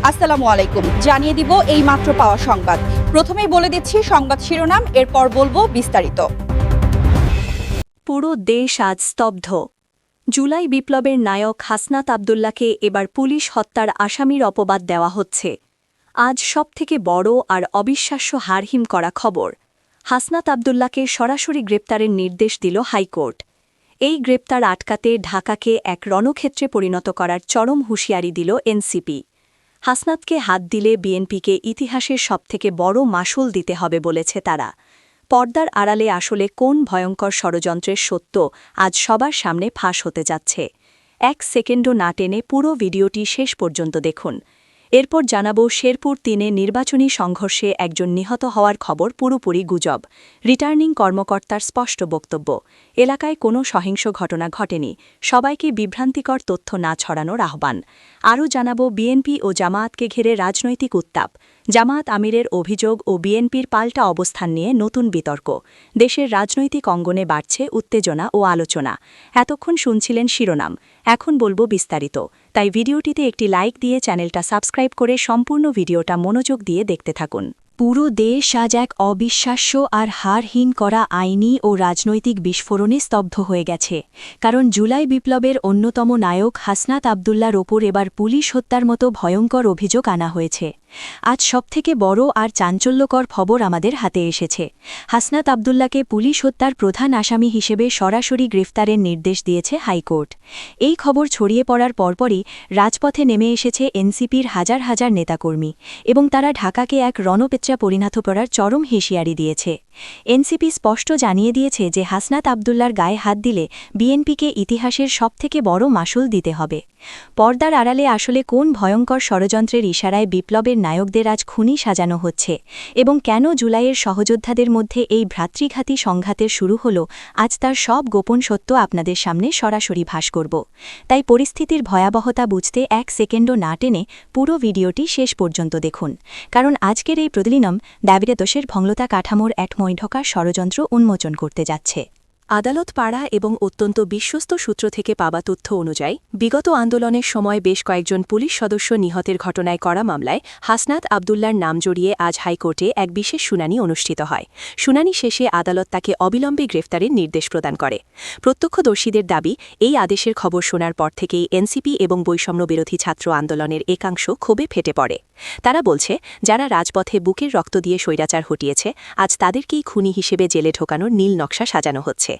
আসসালামু আলাইকুম। জানিয়ে দিব এই মাত্র পাওয়া সংবাদ। প্রথমেই বলে দিচ্ছি সংবাদ শিরোনাম, এরপর বলবো বিস্তারিত। পুরো দেশ আজ স্তব্ধ। জুলাই বিপ্লবের নায়ক হাসনাত আবদুল্লাকে এবার পুলিশ হত্যার আসামির অপবাদ দেওয়া হচ্ছে। আজ সবথেকে বড় আর অবিশ্বাস্য হারহিম করা খবর, হাসনাত আবদুল্লাকে সরাসরি গ্রেপ্তারের নির্দেশ দিল হাইকোর্ট। এই গ্রেপ্তার আটকাতে ঢাকাকে এক রণক্ষেত্রে পরিণত করার চরম হুঁশিয়ারি দিল এনসিপি। হাসনাতকে হাত দিলে বিএনপিকে ইতিহাসের সবথেকে বড় মাশুল দিতে হবে বলেছে তারা। পর্দার আড়ালে আসলে কোন ভয়ঙ্কর ষড়যন্ত্রের সত্য আজ সবার সামনে ফাঁস হতে যাচ্ছে। এক সেকেন্ডও না টেনে পুরো ভিডিওটি শেষ পর্যন্ত দেখুন। এরপর জানাবো শেরপুর ৩-এ নির্বাচনী সংঘর্ষে একজন নিহত হওয়ার খবর পুরোপুরি গুজব। রিটার্নিং কর্মকর্তার স্পষ্ট বক্তব্য, এলাকায় কোনো সহিংস ঘটনা ঘটেনি, সবাইকে বিভ্রান্তিকর তথ্য না ছড়ানোর আহ্বান। আরও জানাবো বিএনপি ও জামায়াতকে ঘিরে রাজনৈতিক উত্তাপ, জামায়াত আমিরের অভিযোগ ও বিএনপির পাল্টা অবস্থান নিয়ে নতুন বিতর্ক। দেশের রাজনৈতিক অঙ্গনে বাড়ছে উত্তেজনা ও আলোচনা। এতক্ষণ শুনছিলেন শিরোনাম, এখন বলবো বিস্তারিত। তাই ভিডিওটিতে একটি লাইক দিয়ে চ্যানেলটা সাবস্ক্রাইব করে সম্পূর্ণ ভিডিওটা মনোযোগ দিয়ে দেখতে থাকুন। পুরো দেশ আজ এক অবিশ্বাস্য আর হারহীন করা আইনি ও রাজনৈতিক বিস্ফোরণে স্তব্ধ হয়ে গেছে। কারণ জুলাই বিপ্লবের অন্যতম নায়ক হাসনাত আবদুল্লার ওপর এবার পুলিশ হত্যার মতো ভয়ঙ্কর অভিযোগ আনা হয়েছে। আজ সবথেকে বড় আর চাঞ্চল্যকর খবর আমাদের হাতে এসেছে। হাসনাত আবদুল্লাকে পুলিশ হত্যার প্রধান আসামি হিসেবে সরাসরি গ্রেফতারের নির্দেশ দিয়েছে হাইকোর্ট। এই খবর ছড়িয়ে পড়ার পরপরই রাজপথে নেমে এসেছে এনসিপির হাজার হাজার নেতাকর্মী, এবং তারা ঢাকাকে এক রণপেত্রা পরিণত করার চরম হুঁশিয়ারি দিয়েছে। এনসিপি স্পষ্ট জানিয়ে দিয়েছে যে হাসনাত আবদুল্লার গায়ে হাত দিলে বিএনপিকে ইতিহাসের সবথেকে বড় মাশুল দিতে হবে। পর্দার আড়ালে আসলে কোন ভয়ঙ্কর ষড়যন্ত্রের ইশারায় বিপ্লবের নায়কদের আজ খুনি সাজানো হচ্ছে, এবং কেন জুলাইয়ের সহযোদ্ধাদের মধ্যে এই ভ্রাতৃঘাতী সংঘাতের শুরু হল, আজ তার সব গোপন সত্য আপনাদের সামনে সরাসরি ফাঁস করব। তাই পরিস্থিতির ভয়াবহতা বুঝতে এক সেকেন্ডও না টেনে পুরো ভিডিওটি শেষ পর্যন্ত দেখুন। কারণ আজকের এই প্রতিদিনম দাবিরতোষের ভঙ্গলতা কাঠামোর এক মৈঢকার ষড়যন্ত্র উন্মোচন করতে যাচ্ছে। আদালত পাড়া এবং অত্যন্ত বিশ্বস্ত সূত্র থেকে পাওয়া তথ্য অনুযায়ী বিগত আন্দোলনের সময় বেশ কয়েকজন পুলিশ সদস্য নিহতের ঘটনায় করা মামলায় হাসনাত আবদুল্লার নাম জড়িয়ে আজ হাইকোর্টে এক বিশেষ শুনানি অনুষ্ঠিত হয়। শুনানি শেষে আদালত তাকে অবিলম্বে গ্রেফতারের নির্দেশ প্রদান করে। প্রত্যক্ষদর্শীদের দাবি, এই আদেশের খবর শোনার পর থেকেই এনসিপি এবং বৈষম্য বিরোধী ছাত্র আন্দোলনের একাংশ ক্ষোভে ফেটে পড়ে। তারা বলছে, যারা রাজপথে বুকের রক্ত দিয়ে স্বৈরাচার হটিয়েছে, আজ তাদেরকেই খুনি হিসেবে জেলে ঢোকানোর নীল নকশা সাজানো হচ্ছে।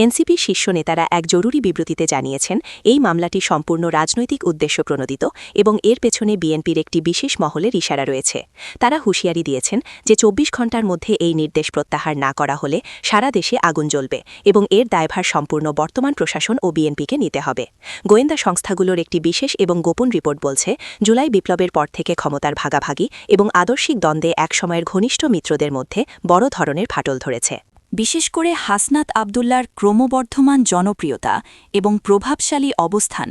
এনসিপির শীর্ষ নেতারা এক জরুরি বিবৃতিতে জানিয়েছেন, এই মামলাটি সম্পূর্ণ রাজনৈতিক উদ্দেশ্য প্রণোদিত এবং এর পেছনে বিএনপির একটি বিশেষ মহলের ইশারা রয়েছে। তারা হুঁশিয়ারি দিয়েছেন যে ২৪ ঘণ্টার মধ্যে এই নির্দেশ প্রত্যাহার না করা হলে সারা দেশে আগুন জ্বলবে এবং এর দায়ভার সম্পূর্ণ বর্তমান প্রশাসন ও বিএনপিকে নিতে হবে। গোয়েন্দা সংস্থাগুলোর একটি বিশেষ এবং গোপন রিপোর্ট বলছে, জুলাই বিপ্লবের পর থেকে ক্ষমতার ভাগাভাগি এবং আদর্শিক দ্বন্দ্বে একসময়ের ঘনিষ্ঠ মিত্রদের মধ্যে বড় ধরনের ফাটল ধরেছে। বিশেষ করে হাসনাত আবদুল্লার ক্রমবর্ধমান জনপ্রিয়তা এবং প্রভাবশালী অবস্থান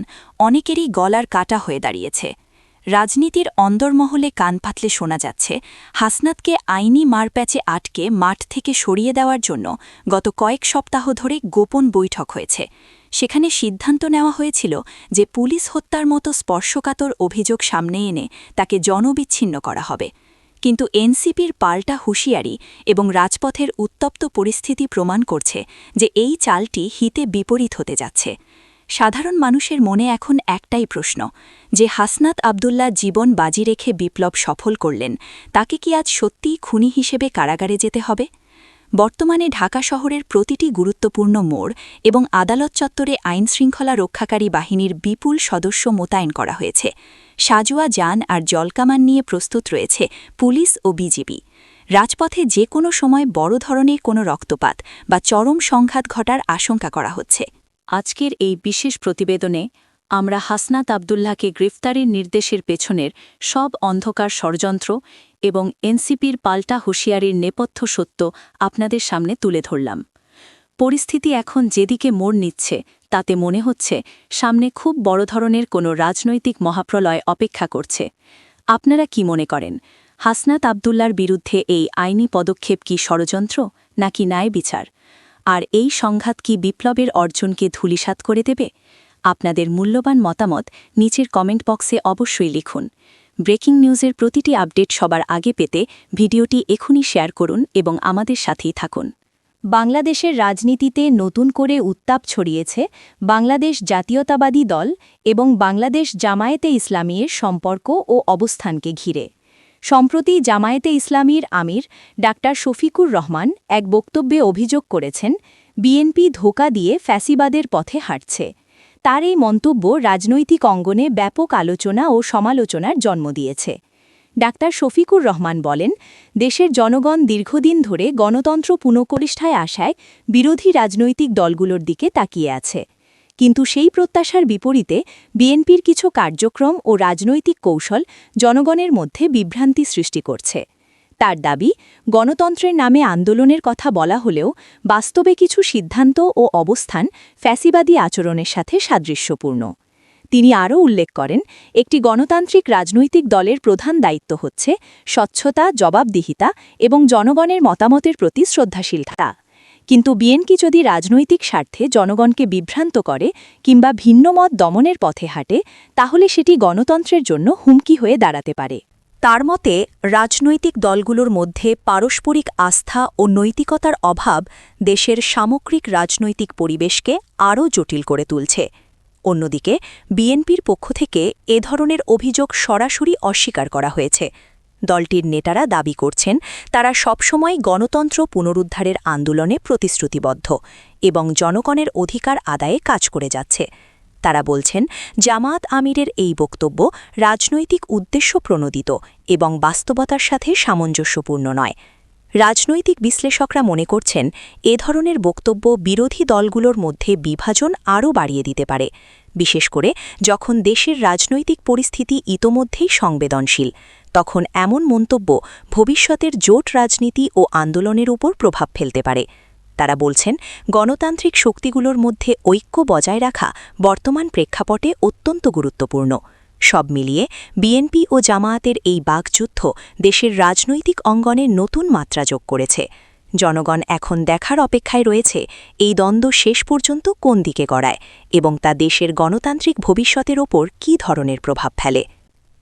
অনেকেরই গলার কাটা হয়ে দাঁড়িয়েছে। রাজনীতির অন্দরমহলে কান পাতলে শোনা যাচ্ছে, হাসনাতকে আইনি মারপ্যাচে আটকে মাঠ থেকে সরিয়ে দেওয়ার জন্য গত কয়েক সপ্তাহ ধরে গোপন বৈঠক হয়েছে। সেখানে সিদ্ধান্ত নেওয়া হয়েছিল যে পুলিশ হত্যার মতো স্পর্শকাতর অভিযোগ সামনে এনে তাকে জনবিচ্ছিন্ন করা হবে। কিন্তু এনসিপির পাল্টা হুঁশিয়ারি এবং রাজপথের উত্তপ্ত পরিস্থিতি প্রমাণ করছে যে এই চালটি হিতে বিপরীত হতে যাচ্ছে। সাধারণ মানুষের মনে এখন একটাই প্রশ্ন, যে হাসনাত আবদুল্লা জীবন বাজি রেখে বিপ্লব সফল করলেন, তাকে কি আজ সত্যিই খুনি হিসেবে কারাগারে যেতে হবে? বর্তমানে ঢাকা শহরের প্রতিটি গুরুত্বপূর্ণ মোড় এবং আদালত চত্বরে আইনশৃঙ্খলা রক্ষাকারী বাহিনীর বিপুল সদস্য মোতায়েন করা হয়েছে। সাজোয়া যান আর জলকামান নিয়ে প্রস্তুত রয়েছে পুলিশ ও বিজিবি। রাজপথে যে কোনো সময় বড় ধরনের কোনো রক্তপাত বা চরম সংঘাত ঘটার আশঙ্কা করা হচ্ছে। আজকের এই বিশেষ প্রতিবেদনে আমরা হাসনাত আবদুল্লাহকে গ্রেফতারের নির্দেশের পেছনের সব অন্ধকার ষড়যন্ত্র এবং এনসিপির পাল্টা হুঁশিয়ারির নেপথ্য সত্য আপনাদের সামনে তুলে ধরলাম। পরিস্থিতি এখন যেদিকে মোড় নিচ্ছে, তাতে মনে হচ্ছে সামনে খুব বড় ধরনের কোনো রাজনৈতিক মহাপ্রলয় অপেক্ষা করছে। আপনারা কি মনে করেন, হাসনাত আবদুল্লার বিরুদ্ধে এই আইনি পদক্ষেপ কি ষড়যন্ত্র নাকি ন্যায় বিচার? আর এই সংঘাত কি বিপ্লবের অর্জনকে ধূলিসাৎ করে দেবে? আপনাদের মূল্যবান মতামত নিচের কমেন্ট বক্সে অবশ্যই লিখুন। ব্রেকিং নিউজের প্রতিটি আপডেট সবার আগে পেতে ভিডিওটি এখনই শেয়ার করুন এবং আমাদের সাথেই থাকুন। বাংলাদেশের রাজনীতিতে নতুন করে উত্তাপ ছড়িয়েছে বাংলাদেশ জাতীয়তাবাদী দল এবং বাংলাদেশ জামায়াতে ইসলামীর সম্পর্ক ও অবস্থানকে ঘিরে। সম্প্রতি জামায়াতে ইসলামীর আমির ডাক্তার শফিকুর রহমান এক বক্তব্যে অভিযোগ করেছেন, বিএনপি ধোঁকা দিয়ে ফ্যাসিবাদের পথে হাঁটছে। তার এই মন্তব্য রাজনৈতিক অঙ্গনে ব্যাপক আলোচনা ও সমালোচনার জন্ম দিয়েছে। ডাক্তার শফিকুর রহমান বলেন, দেশের জনগণ দীর্ঘদিন ধরে গণতন্ত্র পুনঃপ্রতিষ্ঠায় আশায় বিরোধী রাজনৈতিক দলগুলোর দিকে তাকিয়ে আছে। কিন্তু সেই প্রত্যাশার বিপরীতে বিএনপির কিছু কার্যক্রম ও রাজনৈতিক কৌশল জনগণের মধ্যে বিভ্রান্তি সৃষ্টি করছে। তার দাবি, গণতন্ত্রের নামে আন্দোলনের কথা বলা হলেও বাস্তবে কিছু সিদ্ধান্ত ও অবস্থান ফ্যাসিবাদী আচরণের সাথে সাদৃশ্যপূর্ণ। তিনি আরও উল্লেখ করেন, একটি গণতান্ত্রিক রাজনৈতিক দলের প্রধান দায়িত্ব হচ্ছে স্বচ্ছতা, জবাবদিহিতা এবং জনগণের মতামতের প্রতি শ্রদ্ধাশীলতা। কিন্তু বিএনপি যদি রাজনৈতিক স্বার্থে জনগণকে বিভ্রান্ত করে কিংবা ভিন্নমত দমনের পথে হাঁটে, তাহলে সেটি গণতন্ত্রের জন্য হুমকি হয়ে দাঁড়াতে পারে। তার মতে, রাজনৈতিক দলগুলোর মধ্যে পারস্পরিক আস্থা ও নৈতিকতার অভাব দেশের সামগ্রিক রাজনৈতিক পরিবেশকে আরও জটিল করে তুলছে। অন্যদিকে বিএনপির পক্ষ থেকে এ ধরনের অভিযোগ সরাসরি অস্বীকার করা হয়েছে। দলটির নেতারা দাবি করছেন, তারা সবসময় গণতন্ত্র পুনরুদ্ধারের আন্দোলনে প্রতিশ্রুতিবদ্ধ এবং জনগণের অধিকার আদায়ে কাজ করে যাচ্ছে। তারা বলছেন, জামায়াত আমিরের এই বক্তব্য রাজনৈতিক উদ্দেশ্য প্রণোদিত এবং বাস্তবতার সাথে সামঞ্জস্যপূর্ণ নয়। রাজনৈতিক বিশ্লেষকরা মনে করছেন, এ ধরনের বক্তব্য বিরোধী দলগুলোর মধ্যে বিভাজন আরও বাড়িয়ে দিতে পারে, বিশেষ করে যখন দেশের রাজনৈতিক পরিস্থিতি ইতোমধ্যেই সংবেদনশীল। তখন এমন মন্তব্য ভবিষ্যতের জোট রাজনীতি ও আন্দোলনের উপর প্রভাব ফেলতে পারে। তারা বলছেন, গণতান্ত্রিক শক্তিগুলোর মধ্যে ঐক্য বজায় রাখা বর্তমান প্রেক্ষাপটে অত্যন্ত গুরুত্বপূর্ণ। সব মিলিয়ে বিএনপি ও জামায়াতের এই বাকযুদ্ধ দেশের রাজনৈতিক অঙ্গনে নতুন মাত্রা যোগ করেছে। জনগণ এখন দেখার অপেক্ষায় রয়েছে এই দ্বন্দ্ব শেষ পর্যন্ত কোন দিকে গড়ায় এবং তা দেশের গণতান্ত্রিক ভবিষ্যতের ওপর কী ধরনের প্রভাব ফেলে।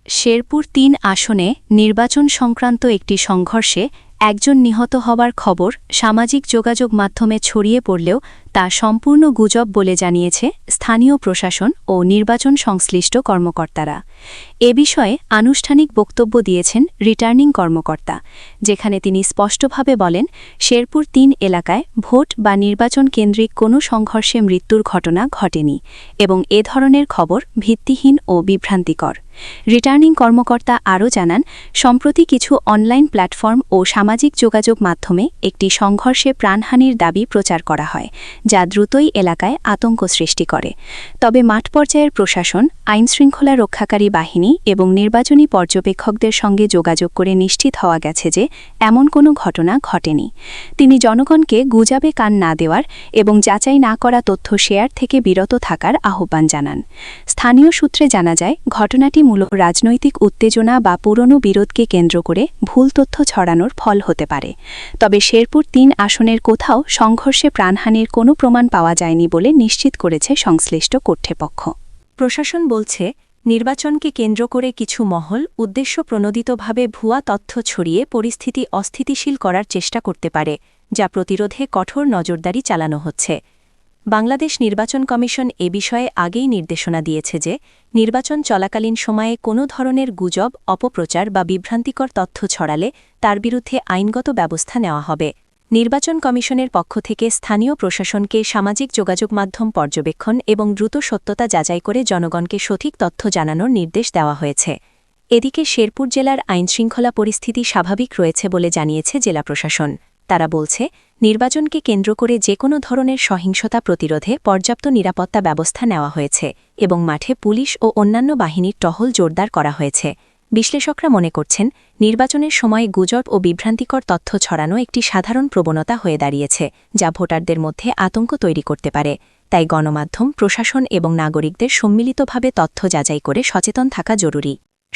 শেরপুর ৩ আসনে নির্বাচন সংক্রান্ত একটি সংঘর্ষে একজন নিহত হবার খবর সামাজিক যোগাযোগ মাধ্যমে ছড়িয়ে পড়লেও তা সম্পূর্ণ গুজব বলে জানিয়েছে স্থানীয় প্রশাসন ও নির্বাচন সংশ্লিষ্ট কর্মকর্তারা। এ বিষয়ে আনুষ্ঠানিক বক্তব্য দিয়েছেন রিটার্নিং কর্মকর্তা, যেখানে তিনি স্পষ্টভাবে বলেন, শেরপুর ৩ এলাকায় ভোট বা নির্বাচন কেন্দ্রিক কোনো সংঘর্ষে মৃত্যুর ঘটনা ঘটেনি এবং এ ধরনের খবর ভিত্তিহীন ও বিভ্রান্তিকর। রিটার্নিং কর্মকর্তা আরও জানান, সম্প্রতি কিছু অনলাইন প্ল্যাটফর্ম ও সামাজিক যোগাযোগ মাধ্যমে একটি সংঘর্ষে প্রাণহানির দাবি প্রচার করা হয়, যা দ্রুতই এলাকায় আতঙ্ক সৃষ্টি করে। তবে মাঠ পর্যায়ের প্রশাসন, আইনশৃঙ্খলা রক্ষাকারী বাহিনী এবং নির্বাচনী পর্যবেক্ষকদের সঙ্গে যোগাযোগ করে নিশ্চিত হওয়া গেছে যে এমন কোনো ঘটনা ঘটেনি। তিনি জনগণকে গুজবে কান না দেওয়ার এবং যাচাই না করা তথ্য শেয়ার থেকে বিরত থাকার আহ্বান জানান। স্থানীয় সূত্রে জানা যায়, ঘটনাটি মূলত রাজনৈতিক উত্তেজনা বা পুরনো বিরোধকে কেন্দ্র করে ভুল তথ্য ছড়ানোর ফল হতে পারে। তবে শেরপুর ৩ আসনের কোথাও সংঘর্ষে প্রাণহানির কোনো প্রমাণ পাওয়া যায়নি বলে নিশ্চিত করেছে সংশ্লিষ্ট কর্তৃপক্ষ। প্রশাসন বলছে, নির্বাচনকে কেন্দ্র করে কিছু মহল উদ্দেশ্যপ্রণোদিতভাবে ভুয়া তথ্য ছড়িয়ে পরিস্থিতি অস্থিতিশীল করার চেষ্টা করতে পারে, যা প্রতিরোধে কঠোর নজরদারি চালানো হচ্ছে। বাংলাদেশ নির্বাচন কমিশন এ বিষয়ে আগেই নির্দেশনা দিয়েছে যে নির্বাচন চলাকালীন সময়ে কোনো ধরনের গুজব, অপপ্রচার বা বিভ্রান্তিকর তথ্য ছড়ালে তার বিরুদ্ধে আইনগত ব্যবস্থা নেওয়া হবে। নির্বাচন কমিশনের পক্ষ থেকে স্থানীয় প্রশাসনকে সামাজিক যোগাযোগ মাধ্যম পর্যবেক্ষণ এবং দ্রুত সত্যতা যাচাই করে জনগণকে সঠিক তথ্য জানানোর নির্দেশ দেওয়া হয়েছে। এদিকে শেরপুর জেলার আইনশৃঙ্খলা পরিস্থিতি স্বাভাবিক রয়েছে বলে জানিয়েছে জেলা প্রশাসন। তারা বলছে, নির্বাচনকে কেন্দ্র করে যে কোনো ধরনের সহিংসতা প্রতিরোধে পর্যাপ্ত নিরাপত্তা ব্যবস্থা নেওয়া হয়েছে এবং মাঠে পুলিশ ও অন্যান্য বাহিনীর টহল জোরদার করা হয়েছে। বিশ্লেষকরা মনে করছেন, নির্বাচনের সময় গুজব ও বিভ্রান্তিকর তথ্য ছড়ানো একটি সাধারণ প্রবণতা হয়ে দাঁড়িয়েছে, যা ভোটারদের মধ্যে আতঙ্ক তৈরি করতে পারে। তাই গণমাধ্যম, প্রশাসন এবং নাগরিকদের সম্মিলিতভাবে তথ্য যাচাই করে সচেতন থাকা জরুরি।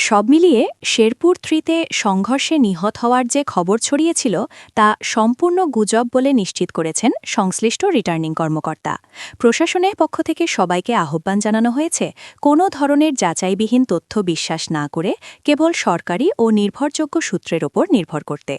সব মিলিয়ে শেরপুর 3-তে সংঘর্ষে নিহত হওয়ার যে খবর ছড়িয়েছিল তা সম্পূর্ণ গুজব বলে নিশ্চিত করেছেন সংশ্লিষ্ট রিটার্নিং কর্মকর্তা। প্রশাসনের পক্ষ থেকে সবাইকে আহ্বান জানানো হয়েছে কোনো ধরনের যাচাইবিহীন তথ্য বিশ্বাস না করে কেবল সরকারি ও নির্ভরযোগ্য সূত্রের ওপর নির্ভর করতে।